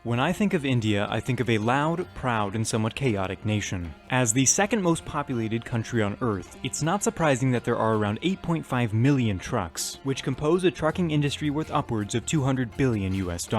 When I think of India, I think of a loud, proud, and somewhat chaotic nation. As the second most populated country on Earth, it's not surprising that there are around 8.5 million trucks, which compose a trucking industry worth upwards of $200 billion US,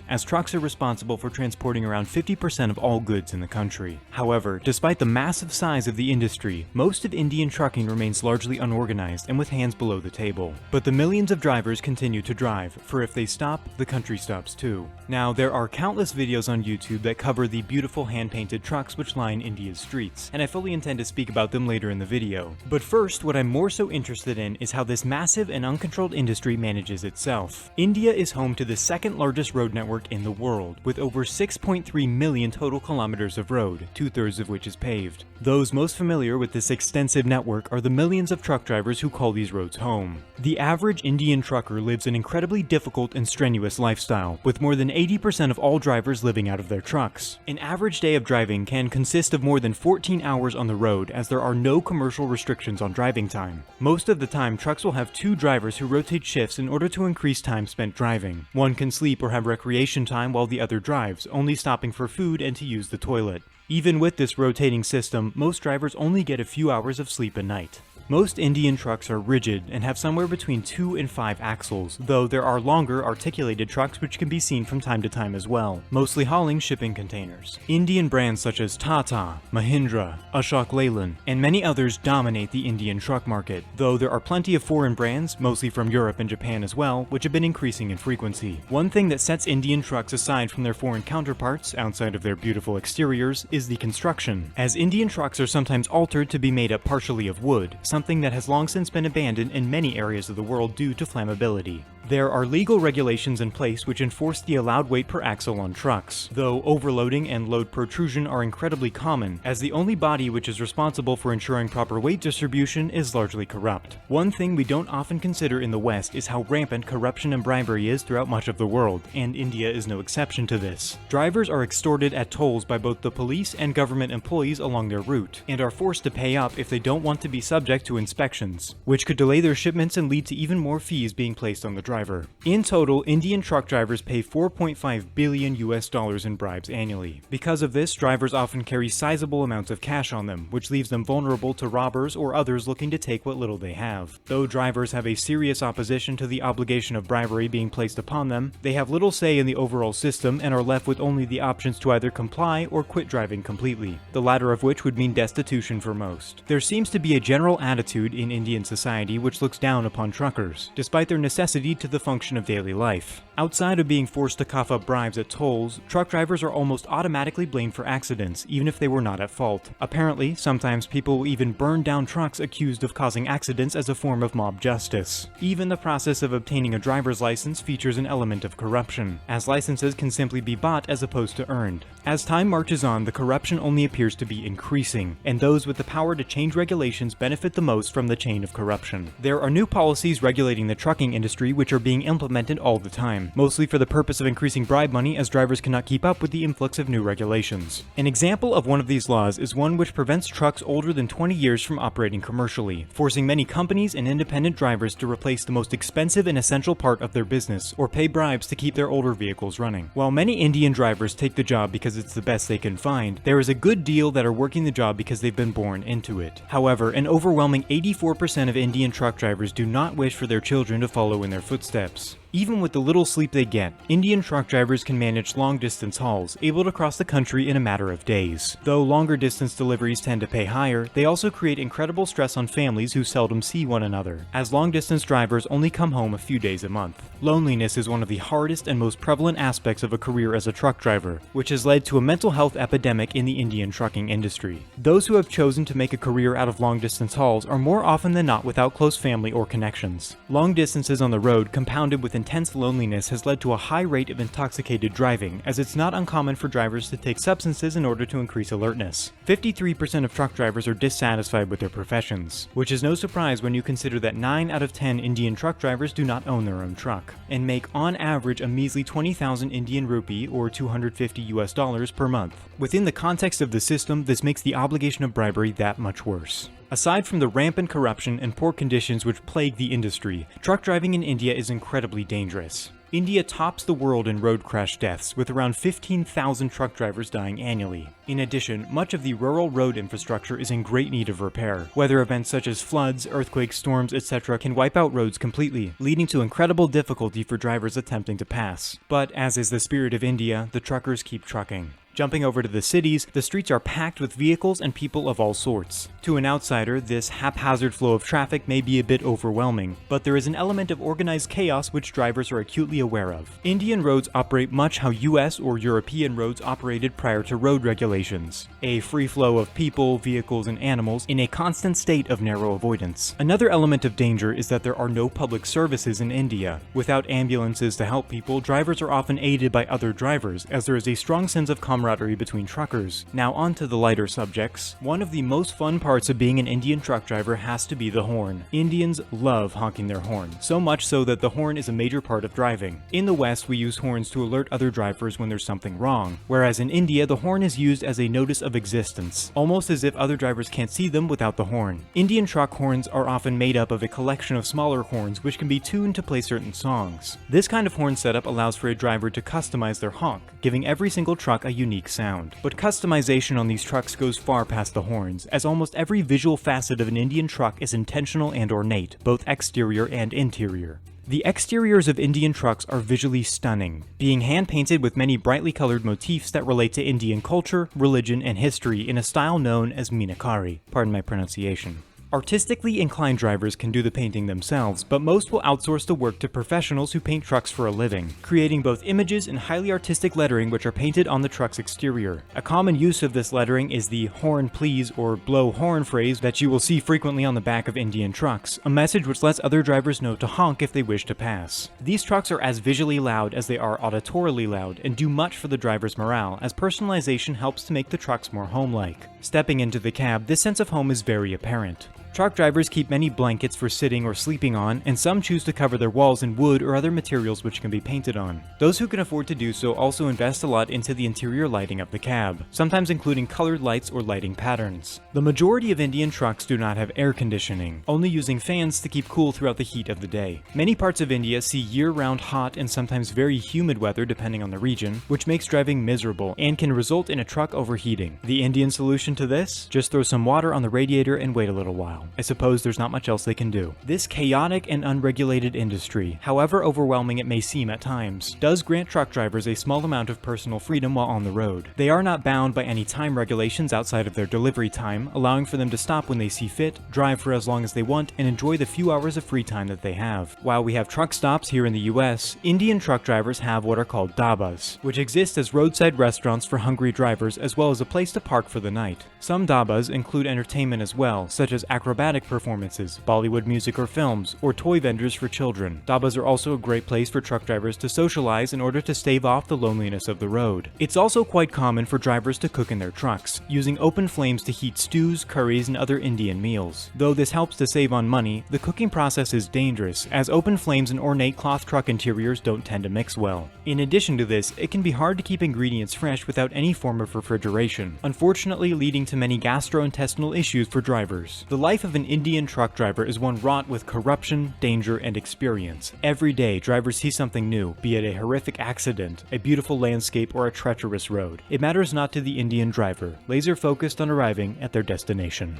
as trucks are responsible for transporting around 50% of all goods in the country. However, despite the massive size of the industry, most of Indian trucking remains largely unorganized and with hands below the table. But the millions of drivers continue to drive, for if they stop, the country stops too. Now, there are countless videos on YouTube that cover the beautiful hand-painted trucks which line India's streets, and I fully intend to speak about them later in the video. But first, what I'm more so interested in is how this massive and uncontrolled industry manages itself. India is home to the second largest road network in the world, with over 6.3 million total kilometers of road, 2/3 of which is paved. Those most familiar with this extensive network are the millions of truck drivers who call these roads home. The average Indian trucker lives an incredibly difficult and strenuous lifestyle, with more than 80% of all drivers living out of their trucks. An average day of driving can consist of more than 14 hours on the road, as there are no commercial restrictions on driving time. Most of the time, trucks will have 2 drivers who rotate shifts in order to increase time spent driving. One can sleep or have recreation time while the other drives, only stopping for food and to use the toilet. Even with this rotating system, most drivers only get a few hours of sleep a night. Most Indian trucks are rigid and have somewhere between 2 and 5 axles, though there are longer articulated trucks which can be seen from time to time as well, mostly hauling shipping containers. Indian brands such as Tata, Mahindra, Ashok Leyland, and many others dominate the Indian truck market, though there are plenty of foreign brands, mostly from Europe and Japan as well, which have been increasing in frequency. One thing that sets Indian trucks aside from their foreign counterparts, outside of their beautiful exteriors, is the construction, as Indian trucks are sometimes altered to be made up partially of wood, something that has long since been abandoned in many areas of the world due to flammability. There are legal regulations in place which enforce the allowed weight per axle on trucks, though overloading and load protrusion are incredibly common, as the only body which is responsible for ensuring proper weight distribution is largely corrupt. One thing we don't often consider in the West is how rampant corruption and bribery is throughout much of the world, and India is no exception to this. Drivers are extorted at tolls by both the police and government employees along their route, and are forced to pay up if they don't want to be subject to inspections, which could delay their shipments and lead to even more fees being placed on the driver. In total, Indian truck drivers pay $4.5 billion US in bribes annually. Because of this, drivers often carry sizable amounts of cash on them, which leaves them vulnerable to robbers or others looking to take what little they have. Though drivers have a serious opposition to the obligation of bribery being placed upon them, they have little say in the overall system and are left with only the options to either comply or quit driving completely, the latter of which would mean destitution for most. There seems to be a general attitude in Indian society which looks down upon truckers, despite their necessity to the function of daily life. Outside of being forced to cough up bribes at tolls, truck drivers are almost automatically blamed for accidents, even if they were not at fault. Apparently, sometimes people will even burn down trucks accused of causing accidents as a form of mob justice. Even the process of obtaining a driver's license features an element of corruption, as licenses can simply be bought as opposed to earned. As time marches on, the corruption only appears to be increasing, and those with the power to change regulations benefit the most from the chain of corruption. There are new policies regulating the trucking industry which are being implemented all the time, mostly for the purpose of increasing bribe money as drivers cannot keep up with the influx of new regulations. An example of one of these laws is one which prevents trucks older than 20 years from operating commercially, forcing many companies and independent drivers to replace the most expensive and essential part of their business, or pay bribes to keep their older vehicles running. While many Indian drivers take the job because it's the best they can find, there is a good deal that are working the job because they've been born into it. However, an overwhelming 84% of Indian truck drivers do not wish for their children to follow in their footsteps. Even with the little sleep they get, Indian truck drivers can manage long-distance hauls, able to cross the country in a matter of days. Though longer-distance deliveries tend to pay higher, they also create incredible stress on families who seldom see one another, as long-distance drivers only come home a few days a month. Loneliness is one of the hardest and most prevalent aspects of a career as a truck driver, which has led to a mental health epidemic in the Indian trucking industry. Those who have chosen to make a career out of long-distance hauls are more often than not without close family or connections. Long distances on the road, compounded with intense loneliness, has led to a high rate of intoxicated driving, as it's not uncommon for drivers to take substances in order to increase alertness. 53% of truck drivers are dissatisfied with their professions, which is no surprise when you consider that 9 out of 10 Indian truck drivers do not own their own truck, and make on average a measly 20,000 Indian rupee or $250 US per month. Within the context of the system, this makes the obligation of bribery that much worse. Aside from the rampant corruption and poor conditions which plague the industry, truck driving in India is incredibly dangerous. India tops the world in road crash deaths, with around 15,000 truck drivers dying annually. In addition, much of the rural road infrastructure is in great need of repair. Weather events such as floods, earthquakes, storms, etc. can wipe out roads completely, leading to incredible difficulty for drivers attempting to pass. But as is the spirit of India, the truckers keep trucking. Jumping over to the cities, the streets are packed with vehicles and people of all sorts. To an outsider, this haphazard flow of traffic may be a bit overwhelming, but there is an element of organized chaos which drivers are acutely aware of. Indian roads operate much how US or European roads operated prior to road regulations. A free flow of people, vehicles, and animals in a constant state of narrow avoidance. Another element of danger is that there are no public services in India. Without ambulances to help people, drivers are often aided by other drivers, as there is a strong sense of camaraderie between truckers. Now on to the lighter subjects. One of the most fun parts of being an Indian truck driver has to be the horn. Indians love honking their horn, so much so that the horn is a major part of driving. In the West, we use horns to alert other drivers when there's something wrong, whereas in India, the horn is used as a notice of existence, almost as if other drivers can't see them without the horn. Indian truck horns are often made up of a collection of smaller horns which can be tuned to play certain songs. This kind of horn setup allows for a driver to customize their honk, giving every single truck a unique sound. But customization on these trucks goes far past the horns, as almost every visual facet of an Indian truck is intentional and ornate, both exterior and interior. The exteriors of Indian trucks are visually stunning, being hand-painted with many brightly colored motifs that relate to Indian culture, religion, and history in a style known as Meenakari. Pardon my pronunciation. Artistically inclined drivers can do the painting themselves, but most will outsource the work to professionals who paint trucks for a living, creating both images and highly artistic lettering which are painted on the truck's exterior. A common use of this lettering is the "horn please" or "blow horn" phrase that you will see frequently on the back of Indian trucks, a message which lets other drivers know to honk if they wish to pass. These trucks are as visually loud as they are auditorily loud and do much for the driver's morale, as personalization helps to make the trucks more home-like. Stepping into the cab, this sense of home is very apparent. Truck drivers keep many blankets for sitting or sleeping on, and some choose to cover their walls in wood or other materials which can be painted on. Those who can afford to do so also invest a lot into the interior lighting of the cab, sometimes including colored lights or lighting patterns. The majority of Indian trucks do not have air conditioning, only using fans to keep cool throughout the heat of the day. Many parts of India see year-round hot and sometimes very humid weather depending on the region, which makes driving miserable and can result in a truck overheating. The Indian solution to this? Just throw some water on the radiator and wait a little while. I suppose there's not much else they can do. This chaotic and unregulated industry, however overwhelming it may seem at times, does grant truck drivers a small amount of personal freedom while on the road. They are not bound by any time regulations outside of their delivery time, allowing for them to stop when they see fit, drive for as long as they want, and enjoy the few hours of free time that they have. While we have truck stops here in the US, Indian truck drivers have what are called dabas, which exist as roadside restaurants for hungry drivers as well as a place to park for the night. Some dabas include entertainment as well, such as acrobatic performances, Bollywood music or films, or toy vendors for children. Dabas are also a great place for truck drivers to socialize in order to stave off the loneliness of the road. It's also quite common for drivers to cook in their trucks, using open flames to heat stews, curries, and other Indian meals. Though this helps to save on money, the cooking process is dangerous, as open flames and ornate cloth truck interiors don't tend to mix well. In addition to this, it can be hard to keep ingredients fresh without any form of refrigeration, unfortunately leading to many gastrointestinal issues for drivers. The life of an Indian truck driver is one wrought with corruption, danger, and experience. Every day, drivers see something new, be it a horrific accident, a beautiful landscape, or a treacherous road. It matters not to the Indian driver, laser focused on arriving at their destination.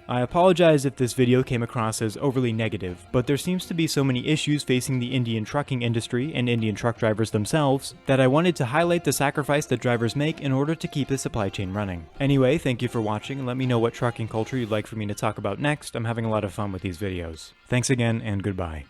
I apologize if this video came across as overly negative, but there seems to be so many issues facing the Indian trucking industry and Indian truck drivers themselves that I wanted to highlight the sacrifice that drivers make in order to keep the supply chain running. Anyway, thank you for watching and let me know what trucking culture you'd like for me to talk about next. I'm having a lot of fun with these videos. Thanks again and goodbye.